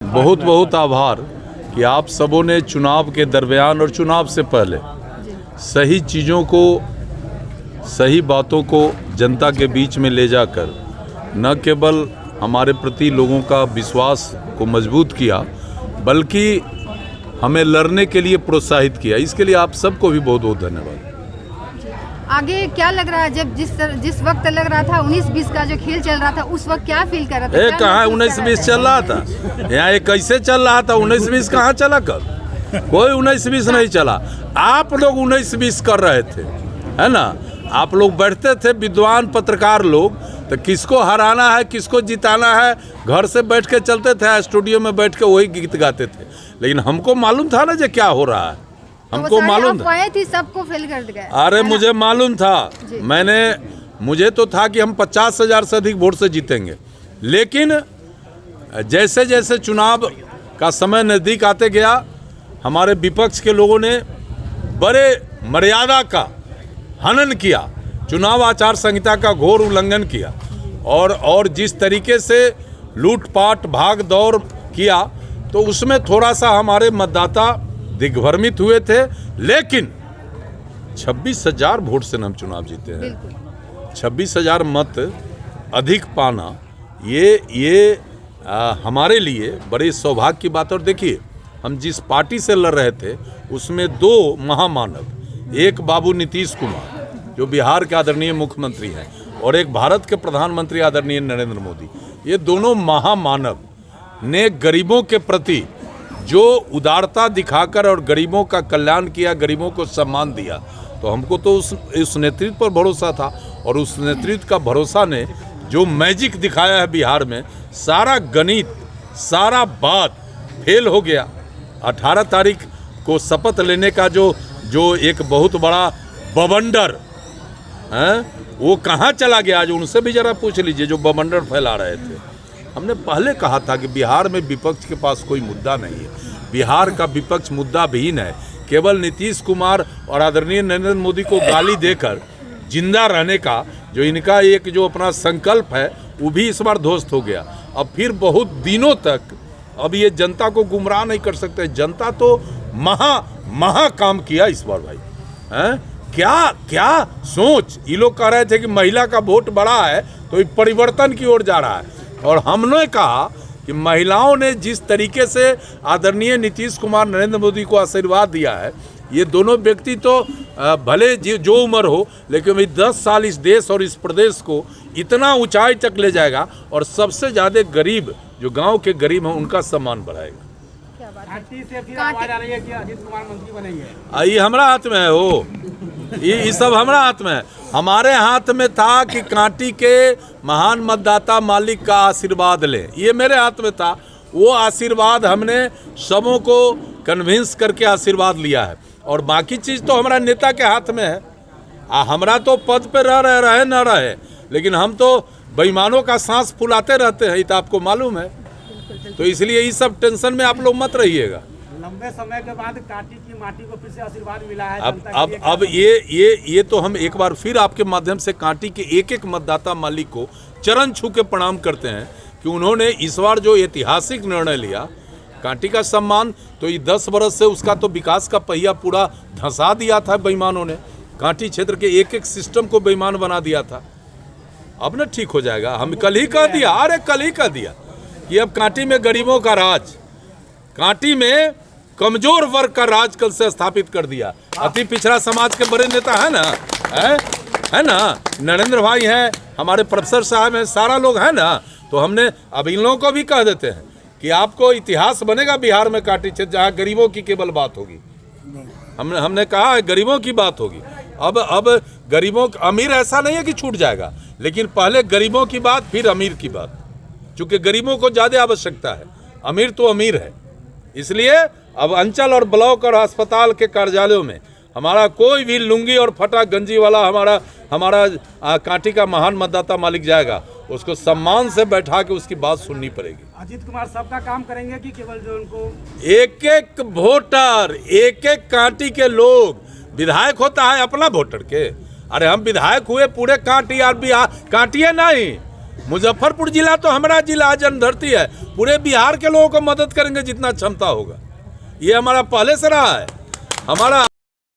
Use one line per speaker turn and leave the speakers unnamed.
बहुत बहुत आभार कि आप सबों ने चुनाव के दरमियान और चुनाव से पहले सही चीज़ों को, सही बातों को जनता के बीच में ले जाकर न केवल हमारे प्रति लोगों का विश्वास को मजबूत किया, बल्कि हमें लड़ने के लिए प्रोत्साहित किया। इसके लिए आप सबको भी बहुत बहुत धन्यवाद।
आगे क्या लग रहा है, जब जिस वक्त लग रहा था 19-20 का जो खेल चल रहा था, उस वक्त क्या फील कर रहा था?
कहाँ 19-20 चल रहा था? यहाँ ये कैसे चल रहा था? 19-20 कहाँ चला? कब कोई 19-20 नहीं चला। आप लोग 19-20 कर रहे थे, है ना? आप लोग बैठते थे विद्वान पत्रकार लोग, तो किसको हराना है, किसको जिताना है, घर से बैठ के चलते थे, स्टूडियो में बैठ के वही गीत गाते थे। लेकिन हमको मालूम था ना जो क्या हो रहा है, हमको मालूम
थी, सबको फेल कर गए।
अरे मुझे मालूम था, मुझे तो था कि हम 50,000 से अधिक वोट से जीतेंगे। लेकिन जैसे जैसे चुनाव का समय नज़दीक आते गया, हमारे विपक्ष के लोगों ने बड़े मर्यादा का हनन किया, चुनाव आचार संहिता का घोर उल्लंघन किया और जिस तरीके से लूटपाट भाग दौड़ किया, तो उसमें थोड़ा सा हमारे मतदाता दिग्भ्रमित हुए थे। लेकिन 26,000 वोट से हम चुनाव जीते हैं। 26,000 मत अधिक पाना ये हमारे लिए बड़े सौभाग्य की बात। और देखिए, हम जिस पार्टी से लड़ रहे थे उसमें 2 महामानव, एक बाबू नीतीश कुमार जो बिहार के आदरणीय मुख्यमंत्री हैं, और एक भारत के प्रधानमंत्री आदरणीय नरेंद्र मोदी। ये दोनों महामानव ने गरीबों के प्रति जो उदारता दिखाकर और गरीबों का कल्याण किया, गरीबों को सम्मान दिया, तो हमको तो उस नेतृत्व पर भरोसा था। और उस नेतृत्व का भरोसा ने जो मैजिक दिखाया है बिहार में, सारा गणित, सारा बात फेल हो गया। 18 तारीख को शपथ लेने का जो एक बहुत बड़ा बवंडर है, वो कहाँ चला गया? आज उनसे भी जरा पूछ लीजिए जो बवंडर फैला रहे थे। हमने पहले कहा था कि बिहार में विपक्ष के पास कोई मुद्दा नहीं है, बिहार का विपक्ष मुद्दा विहीन है। केवल नीतीश कुमार और आदरणीय नरेंद्र मोदी को गाली देकर जिंदा रहने का जो इनका एक जो अपना संकल्प है, वो भी इस बार ध्वस्त हो गया। अब फिर बहुत दिनों तक अब ये जनता को गुमराह नहीं कर सकते। जनता तो महा काम किया इस बार भाई, हैं? क्या सोच, ये लोग कह रहे थे कि महिला का वोट बड़ा है तो ये परिवर्तन की ओर जा रहा है। और हमने कहा कि महिलाओं ने जिस तरीके से आदरणीय नीतीश कुमार नरेंद्र मोदी को आशीर्वाद दिया है, ये दोनों व्यक्ति तो भले जो उम्र हो, लेकिन अभी 10 साल इस देश और इस प्रदेश को इतना ऊंचाई तक ले जाएगा, और सबसे ज़्यादा गरीब जो गांव के गरीब हैं उनका सम्मान बढ़ाएगा। ये हमारा हाथ में है, हो ये सब हमारा हाथ में है। हमारे हाथ में था कि कांटी के महान मतदाता मालिक का आशीर्वाद लें, ये मेरे हाथ में था। वो आशीर्वाद हमने सबों को कन्विंस करके आशीर्वाद लिया है, और बाकी चीज़ तो हमारा नेता के हाथ में है। हमरा तो पद पे रहे न रहे, लेकिन हम तो बेईमानों का सांस फुलाते रहते हैं, ये तो आपको मालूम है। तो इसलिए इस सब टेंशन में आप लोग मत रहिएगा।
लंबे समय के बाद कांटी की माटी को फिर से आशीर्वाद मिला है।
अब ये तो हम एक बार फिर आपके माध्यम से कांटी के एक मतदाता मालिक को चरण छू के प्रणाम करते हैं कि उन्होंने इस बार जो ऐतिहासिक निर्णय लिया, कांटी का सम्मान, तो ये 10 बरस से उसका तो विकास का पहिया पूरा धंसा दिया था बेईमानों ने। कांटी क्षेत्र के एक सिस्टम को बेईमान बना दिया था। अब न ठीक हो जाएगा। हम कल ही कह दिया कि अब कांटी में गरीबों का राज, कांटी में कमजोर वर्ग का राज कल से स्थापित कर दिया। अति पिछड़ा समाज के बड़े नेता है ना, नरेंद्र भाई हैं, हमारे प्रोफेसर साहब हैं, सारा लोग हैं ना। तो हमने अब इन लोगों को भी कह देते हैं कि आपको इतिहास बनेगा बिहार में कांटी क्षेत्र, जहाँ गरीबों की केवल बात होगी। हमने कहा है गरीबों की बात होगी। अब गरीबों, अमीर ऐसा नहीं है कि छूट जाएगा, लेकिन पहले गरीबों की बात, फिर अमीर की बात, क्योंकि गरीबों को ज़्यादा आवश्यकता है। अमीर तो अमीर है, इसलिए अब अंचल और ब्लॉक और अस्पताल के कार्यालयों में हमारा कोई भी लुंगी और फटा गंजी वाला हमारा कांटी का महान मतदाता मालिक जाएगा, उसको सम्मान से बैठा के उसकी बात सुननी पड़ेगी।
अजीत कुमार सबका काम करेंगे कि केवल जो उनको
एक वोटर, एक कांटी के लोग विधायक होता है अपना वोटर के। अरे हम विधायक हुए पूरे कांटी और बिहार, कांटिए नहीं, मुजफ्फरपुर जिला तो हमारा जिला जन्मधरती है, पूरे बिहार के लोगों को मदद करेंगे जितना क्षमता होगा। ये हमारा पहले से रहा है। हमारा